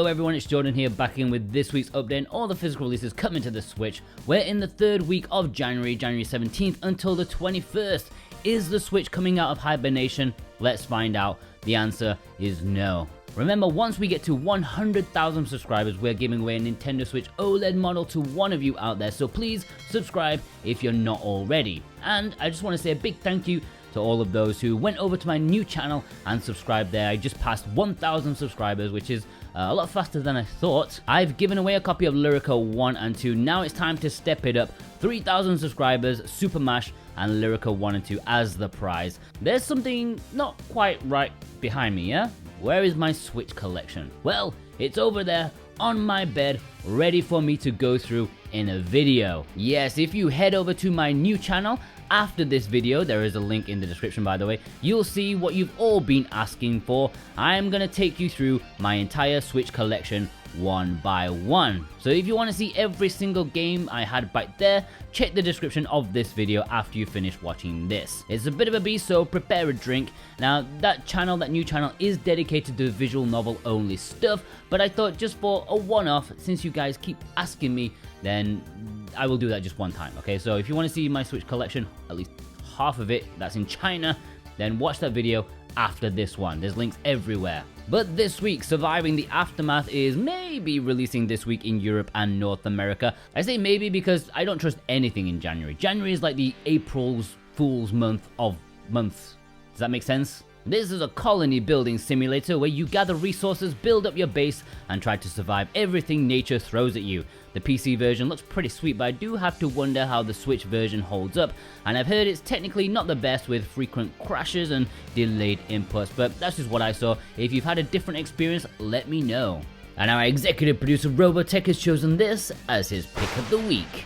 Hello everyone, it's Jordan here, back in with this week's update and all the physical releases coming to the Switch. We're in the third week of January 17th until the 21st. Is the Switch coming out of hibernation? Let's find out. The answer is no. Remember, once we get to 100,000 subscribers, we're giving away a Nintendo Switch OLED model to one of you out there, so please subscribe if you're not already. And I just want to say a big thank you to all of those who went over to my new channel and subscribed there. I just passed 1,000 subscribers, which is a lot faster than I thought. I've given away a copy of Lyrica 1 and 2. Now it's time to step it up. 3,000 subscribers, Super Mash, and Lyrica 1 and 2 as the prize. There's something not quite right behind me, yeah? Where is my Switch collection? Well, it's over there on my bed, ready for me to go through in a video. Yes, if you head over to my new channel after this video, there is a link in the description by the way, you'll see what you've all been asking for. I'm gonna take you through my entire Switch collection one by one. So if you want to see every single game I had back there, check the description of this video after you finish watching this. It's a bit of a beast, so prepare a drink. Now that new channel is dedicated to visual novel only stuff, but I thought just for a one-off, since you guys keep asking me, then I will do that just one time, okay? So if you want to see my Switch collection, at least half of it that's in China, then watch that video after this one. There's links everywhere. But this week, Surviving the Aftermath is maybe releasing this week in Europe and North America. I say maybe because I don't trust anything in January. January is like the April's Fool's month of months. Does that make sense? This is a colony building simulator where you gather resources, build up your base, and try to survive everything nature throws at you. The PC version looks pretty sweet, but I do have to wonder how the Switch version holds up, and I've heard it's technically not the best with frequent crashes and delayed inputs, but that's just what I saw. If you've had a different experience, let me know. And our executive producer Robotech has chosen this as his pick of the week.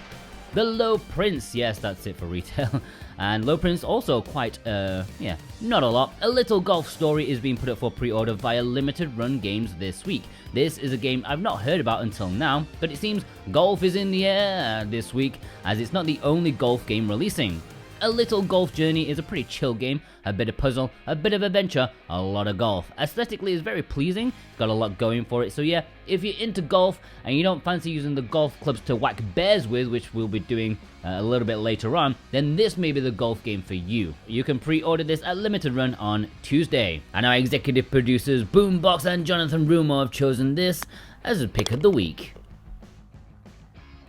The Low Prince, yes, that's it for retail. And Low Prince also quite, not a lot. A Little Golf Story is being put up for pre-order via Limited Run Games this week. This is a game I've not heard about until now, but it seems golf is in the air this week, as it's not the only golf game releasing. A Little Golf Journey is a pretty chill game, a bit of puzzle, a bit of adventure, a lot of golf. Aesthetically it's very pleasing, got a lot going for it, so yeah, if you're into golf and you don't fancy using the golf clubs to whack bears with, which we'll be doing a little bit later on, then this may be the golf game for you. You can pre-order this at Limited Run on Tuesday. And our executive producers Boombox and Jonathan Rumo have chosen this as a pick of the week.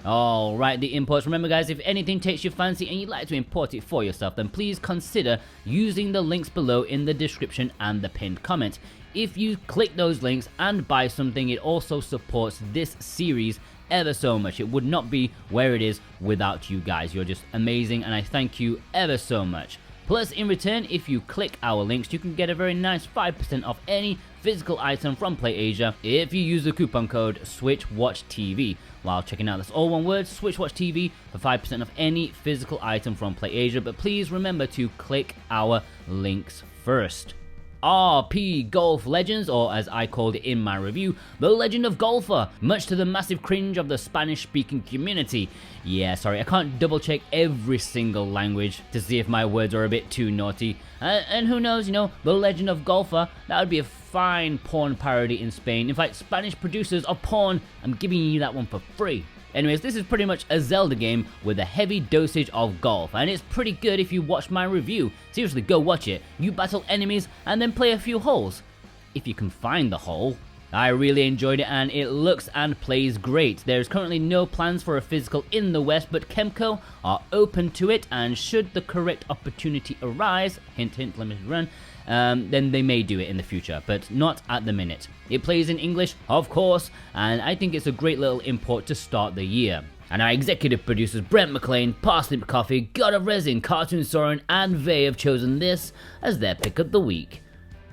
Alright, the imports. Remember guys, if anything takes your fancy and you'd like to import it for yourself, then please consider using the links below in the description and the pinned comment. If you click those links and buy something, it also supports this series ever so much. It would not be where it is without you guys. You're just amazing and I thank you ever so much. Plus, in return, if you click our links, you can get a very nice 5% off any physical item from PlayAsia if you use the coupon code SwitchWatchTV. While checking out, that's all one word, SwitchWatchTV, for 5% off any physical item from PlayAsia. But please remember to click our links first. RPGolf Legends, or as I called it in my review, The Legend of Golfer, much to the massive cringe of the Spanish-speaking community. Yeah, sorry, I can't double-check every single language to see if my words are a bit too naughty. And who knows, you know, The Legend of Golfer, that would be a fine porn parody in Spain. In fact, Spanish producers of porn, I'm giving you that one for free. Anyways, this is pretty much a Zelda game with a heavy dosage of golf, and it's pretty good if you watch my review. Seriously, go watch it. You battle enemies and then play a few holes. If you can find the hole. I really enjoyed it and it looks and plays great. There's currently no plans for a physical in the West, but Kemco are open to it, and should the correct opportunity arise, hint hint, Limited Run, then they may do it in the future, but not at the minute. It plays in English, of course, and I think it's a great little import to start the year. And our executive producers Brent McLean, Parsnip Coffee, God of Resin, Cartoon Soren, and Vey have chosen this as their pick of the week.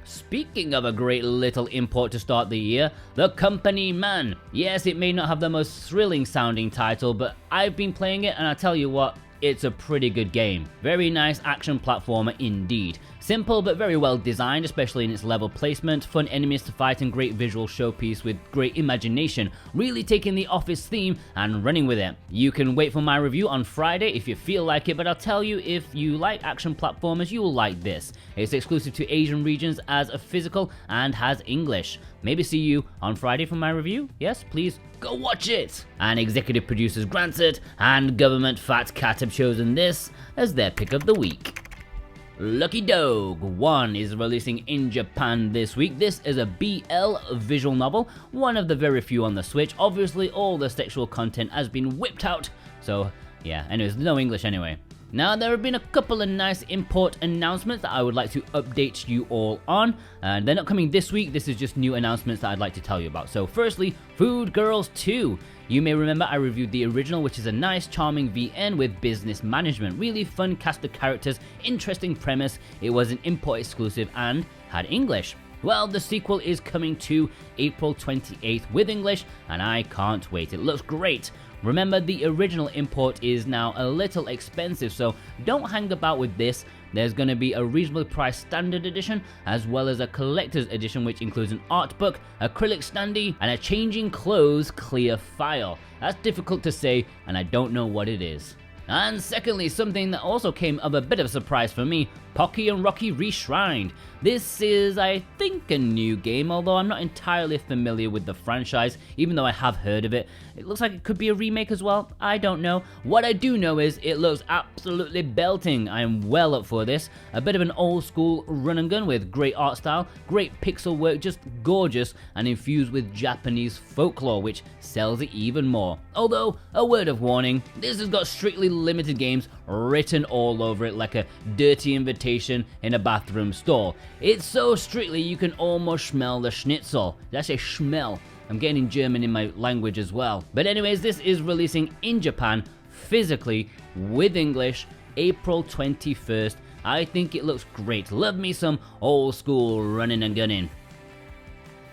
Speaking of a great little import to start the year, The Company Man. Yes, it may not have the most thrilling sounding title, but I've been playing it and I tell you what, it's a pretty good game. Very nice action platformer indeed. Simple but very well designed, especially in its level placement, fun enemies to fight, and great visual showpiece with great imagination, really taking the Office theme and running with it. You can wait for my review on Friday if you feel like it, but I'll tell you, if you like action platformers, you will like this. It's exclusive to Asian regions as a physical and has English. maybe see you on Friday for my review. Yes, please go watch it. And executive producers Granted and Government Fat Cat have chosen this as their pick of the week. Lucky Dog 1 is releasing in Japan this week. This is a BL visual novel, one of the very few on the Switch. Obviously, all the sexual content has been whipped out, so yeah, anyways, no English anyway. Now, there have been a couple of nice import announcements that I would like to update you all on, and they're not coming this week. This is just new announcements that I'd like to tell you about. So firstly, Food Girls 2. You may remember I reviewed the original, which is a nice, charming VN with business management. Really fun cast of characters, interesting premise. It was an import exclusive and had English. Well, the sequel is coming to April 28th with English, and I can't wait. It looks great. Remember, the original import is now a little expensive, so don't hang about with this. There's going to be a reasonably priced standard edition, as well as a collector's edition, which includes an art book, acrylic standee, and a changing clothes clear file. That's difficult to say, and I don't know what it is. And secondly, something that also came of a bit of a surprise for me, Pocky and Rocky Reshrined. This is, I think, a new game, although I'm not entirely familiar with the franchise, even though I have heard of it. It looks like it could be a remake as well, I don't know. What I do know is it looks absolutely belting. I am well up for this. A bit of an old school run and gun with great art style, great pixel work, just gorgeous, and infused with Japanese folklore, which sells it even more. Although, a word of warning, this has got strictly limited games written all over it like a dirty invitation in a bathroom stall. It's so strictly you can almost smell the schnitzel. That's a schmell. I'm getting German in my language as well. But anyways, this is releasing in Japan physically with English April 21st. I think it looks great. Love me some old school running and gunning.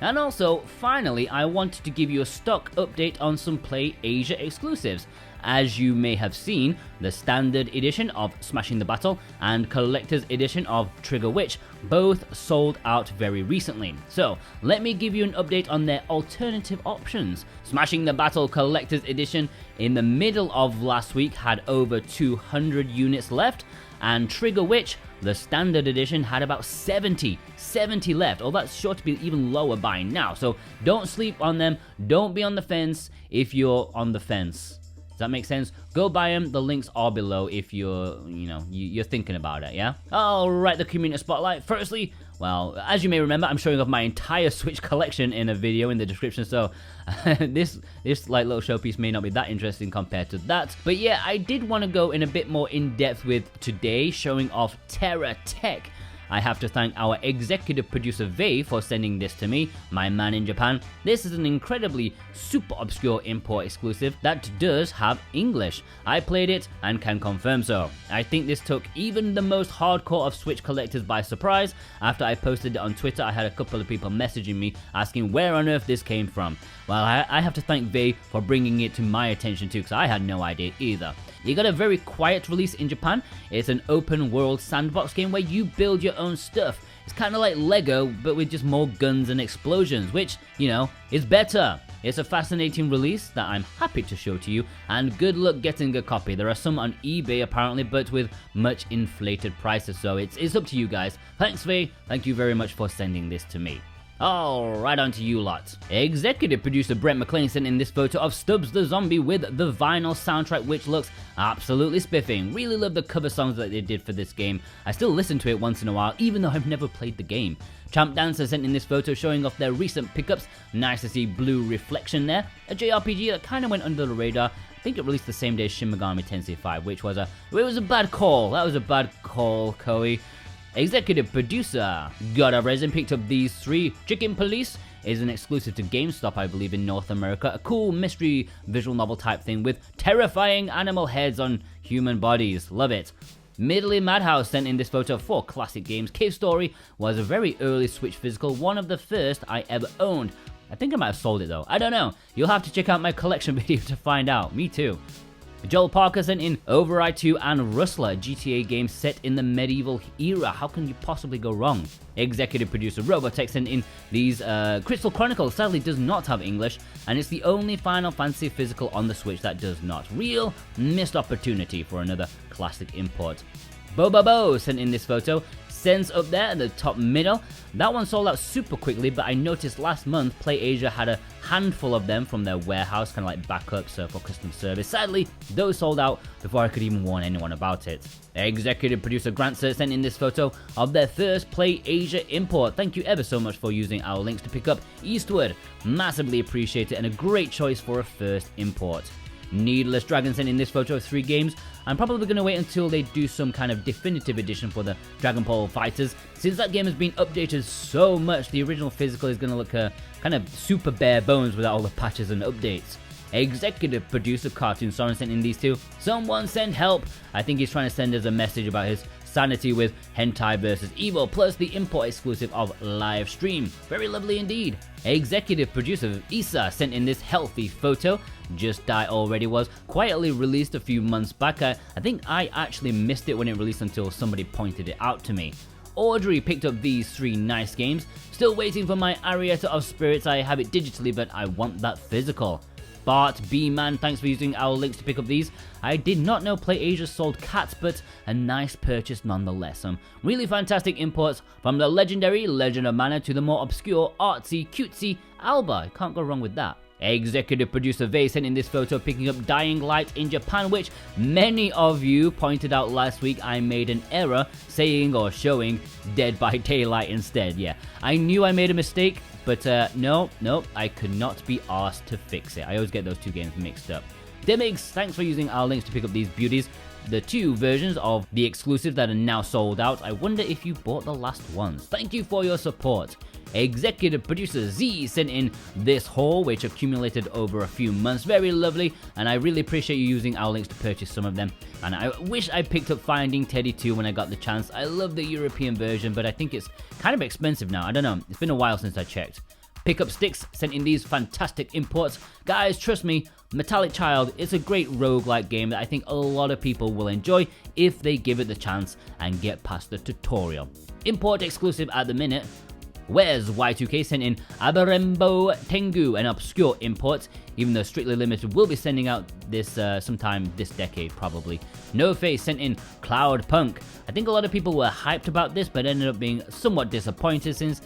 And also, finally, I wanted to give you a stock update on some Play Asia exclusives. As you may have seen, the standard edition of Smashing the Battle and collector's edition of Trigger Witch both sold out very recently. So, let me give you an update on their alternative options. Smashing the Battle collector's edition in the middle of last week had over 200 units left, and Trigger Witch, the standard edition, had about 70 left. Oh, that's sure to be even lower by now, so don't sleep on them. Don't be on the fence if you're on the fence. Does that make sense? Go buy them. The links are below if you're thinking about it, yeah? Alright, the community spotlight. Firstly, well, as you may remember, I'm showing off my entire Switch collection in a video in the description, so this like little showpiece may not be that interesting compared to that. But yeah, I did want to go in a bit more in depth with today, showing off TerraTech. I have to thank our executive producer Vei for sending this to me, my man in Japan. This is an incredibly super obscure import exclusive that does have English. I played it and can confirm so. I think this took even the most hardcore of Switch collectors by surprise. After I posted it on Twitter, I had a couple of people messaging me asking where on earth this came from. Well, I have to thank Vei for bringing it to my attention too, because I had no idea either. You got a very quiet release in Japan. It's an open world sandbox game where you build your own stuff. It's kind of like Lego, but with just more guns and explosions, which, you know, is better. It's a fascinating release that I'm happy to show to you, and good luck getting a copy. There are some on eBay apparently, but with much inflated prices, so it's up to you guys. Thanks, Vei. Thank you very much for sending this to me. Alright, on to you lot. Executive producer Brent McLean sent in this photo of Stubbs the Zombie with the vinyl soundtrack, which looks absolutely spiffing. Really love the cover songs that they did for this game. I still listen to it once in a while, even though I've never played the game. Champ Dancer sent in this photo showing off their recent pickups. Nice to see Blue Reflection there. A JRPG that kind of went under the radar. I think it released the same day as Shin Megami Tensei 5, which was a bad call. That was a bad call, Koei. Executive producer Gotta Resin picked up these three. Chicken Police is an exclusive to GameStop, I believe, in North America. A cool mystery visual novel type thing with terrifying animal heads on human bodies. Love it. Middly Madhouse sent in this photo for classic games. Cave Story was a very early Switch physical, one of the first I ever owned. I think I might have sold it though. I don't know. You'll have to check out my collection video to find out. Me too. Joel Parker sent in Override 2 and Rustler, GTA games set in the medieval era. How can you possibly go wrong? Executive producer Robotech sent in these Crystal Chronicles. Sadly does not have English, and it's the only Final Fantasy physical on the Switch that does not. Real missed opportunity for another classic import. Bo sent in this photo. Sense up there in the top middle. That one sold out super quickly, but I noticed last month PlayAsia had a handful of them from their warehouse, kind of like backups for custom service. Sadly, those sold out before I could even warn anyone about it. Executive producer Grant sent in this photo of their first PlayAsia import. Thank you ever so much for using our links to pick up Eastward. Massively appreciate it and a great choice for a first import. Needless Dragon sent in this photo of 3 games. I'm probably going to wait until they do some kind of definitive edition for the Dragon Ball Fighters. Since that game has been updated so much, the original physical is going to look kind of super bare bones without all the patches and updates. Executive producer Cartoon Soren sent in these 2. Someone send help. I think he's trying to send us a message about his sanity with Hentai vs. Evil, plus the import exclusive of live stream. Very lovely indeed. Executive producer Issa sent in this healthy photo. Just Die Already was quietly released a few months back. I think I actually missed it when it released until somebody pointed it out to me. Audrey picked up these 3 nice games. Still waiting for my Arietta of Spirits. I have it digitally, but I want that physical. Bart B-Man, thanks for using our links to pick up these. I did not know PlayAsia sold cats, but a nice purchase nonetheless. Some really fantastic imports from the legendary Legend of Mana to the more obscure, artsy, cutesy Alba. Can't go wrong with that. Executive producer Vay sent in this photo picking up Dying Light in Japan, which many of you pointed out last week I made an error saying or showing Dead by Daylight instead. Yeah, I knew I made a mistake, but no, I could not be asked to fix it. I always get those 2 games mixed up. Demigs, thanks for using our links to pick up these beauties. The 2 versions of the exclusive that are now sold out. I wonder if you bought the last ones. Thank you for your support. Executive producer Z sent in this haul, which accumulated over a few months. Very lovely, and I really appreciate you using our links to purchase some of them. And I wish I picked up Finding Teddy 2 when I got the chance. I love the European version, but I think it's kind of expensive now. I don't know. It's been a while since I checked. Pickup Sticks sent in these fantastic imports. Guys, trust me, Metallic Child is a great roguelike game that I think a lot of people will enjoy if they give it the chance and get past the tutorial. Import exclusive at the minute. Where's Y2K sent in Aberembo Tengu, an obscure import, even though Strictly Limited will be sending out this sometime this decade probably. No Face sent in Cloud Punk. I think a lot of people were hyped about this, but ended up being somewhat disappointed since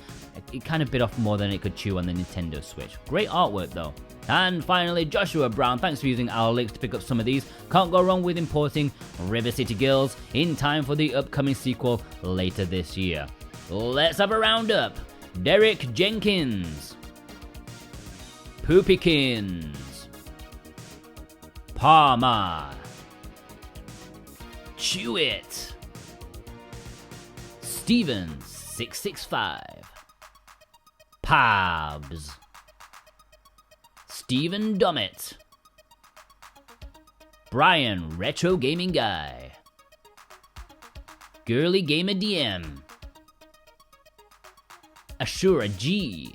it kind of bit off more than it could chew on the Nintendo Switch. Great artwork though. And finally, Joshua Brown, thanks for using our links to pick up some of these. Can't go wrong with importing River City Girls in time for the upcoming sequel later this year. Let's have a roundup. Derek Jenkins, Poopykins, Palmer, Chewit, Stevens 665, Pabs, Stephen Dummett, Brian Retro Gaming Guy, Girly Gamer DM, Ashura G,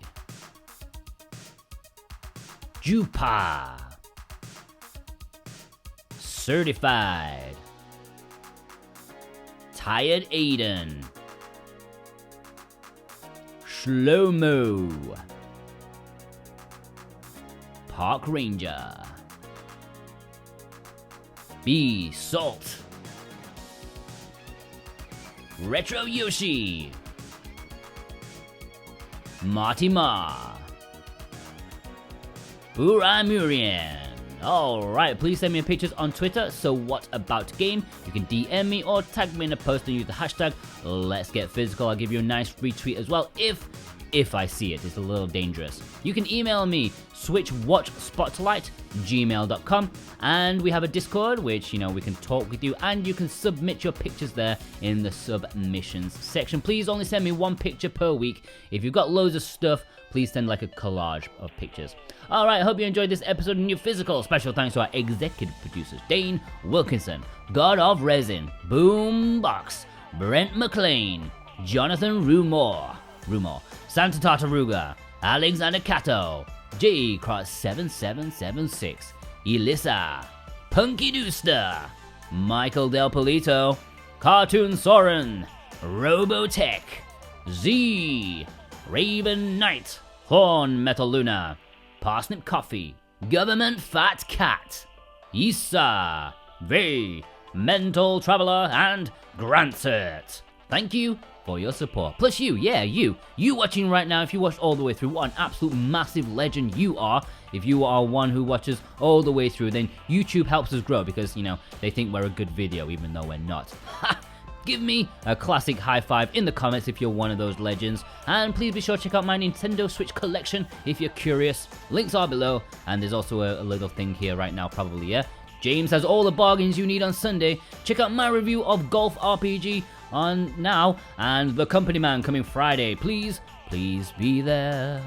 Jupa, Certified, Tired Aiden, Shlomo, Park Ranger, B Salt, Retro Yoshi, Marty Ma, Urai Murian. Alright, please send me pictures on Twitter. So what about game? You can DM me or tag me in a post and use the hashtag Let's Get Physical. I'll give you a nice retweet as well if I see it. It's a little dangerous. You can email me switchwatchspotlight@gmail.com, and we have a Discord which we can talk with you, and you can submit your pictures there in the submissions section. Please only send me 1 picture per week. If you've got loads of stuff, please send like a collage of pictures. Alright, I hope you enjoyed this episode of New Physical. Special thanks to our executive producers Dane Wilkinson, God of Resin, Boombox, Brent McLean, Jonathan Rumor, Santa Tartaruga, Alexander Cato, J Cross 7776, Elissa, Punky Dooster, Michael Del Polito, Cartoon Soren, Robotech, Z, Raven Knight, Horn Metal Luna, Parsnip Coffee, Government Fat Cat, Issa, V, Mental Traveler, and Grantert. Thank you, for your support. Plus you, yeah, you watching right now, if you watched all the way through, what an absolute massive legend you are. If you are one who watches all the way through, then YouTube helps us grow because, you know, they think we're a good video even though we're not. Give me a classic high five in the comments if you're one of those legends, and please be sure to check out my Nintendo Switch collection if you're curious. Links are below, and there's also a little thing here right now probably, yeah? James has all the bargains you need on Sunday. Check out my review of Golf RPG on now, and The Company Man coming Friday. Please be there.